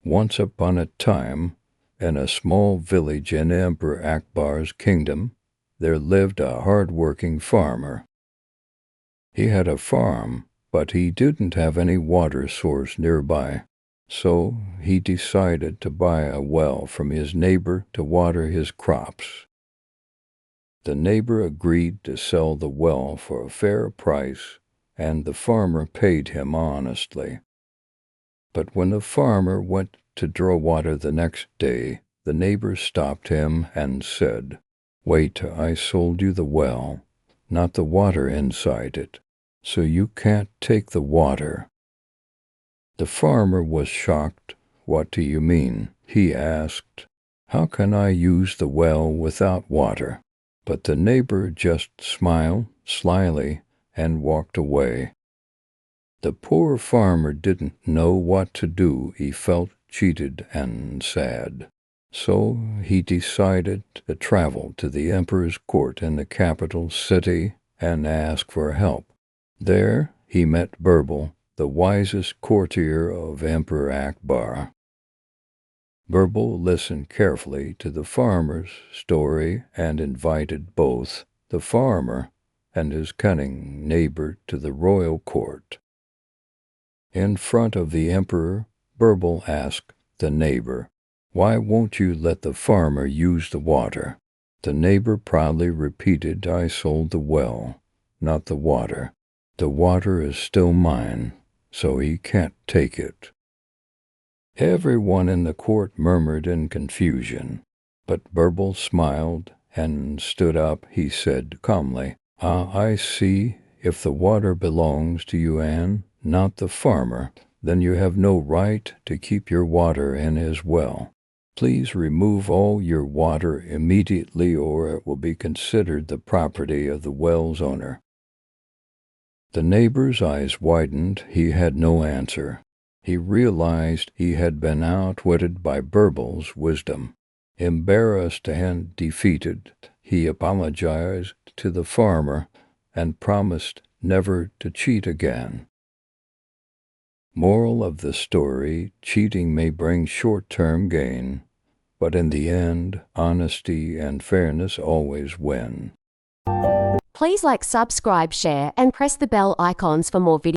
Once upon a time, in a small village in Emperor Akbar's kingdom, there lived a hard-working farmer. He had a farm, but he didn't have any water source nearby, so he decided to buy a well from his neighbor to water his crops. The neighbor agreed to sell the well for a fair price, and the farmer paid him honestly. But when the farmer went to draw water the next day, the neighbor stopped him and said, "Wait, I sold you the well, not the water inside it, so you can't take the water." The farmer was shocked. "What do you mean?" he asked. "How can I use the well without water?" But the neighbor just smiled slyly and walked away. The poor farmer didn't know what to do. He felt cheated and sad. So he decided to travel to the emperor's court in the capital city and ask for help. There he met Birbal, the wisest courtier of Emperor Akbar. Birbal listened carefully to the farmer's story and invited both the farmer and his cunning neighbor to the royal court. In front of the emperor, Birbal asked the neighbor, "Why won't you let the farmer use the water?" The neighbor proudly repeated, "I sold the well, not the water. The water is still mine, so he can't take it." Everyone in the court murmured in confusion, but Birbal smiled and stood up. He said calmly, I see. If the water belongs to you and not the farmer, then you have no right to keep your water in his well. Please remove all your water immediately, or it will be considered the property of the well's owner." The neighbor's eyes widened. He had no answer. He realized he had been outwitted by Birbal's wisdom. Embarrassed and defeated, he apologized to the farmer and promised never to cheat again. Moral of the story: cheating may bring short-term gain, but in the end, honesty and fairness always win. Please like, subscribe, share, and press the bell icons for more videos.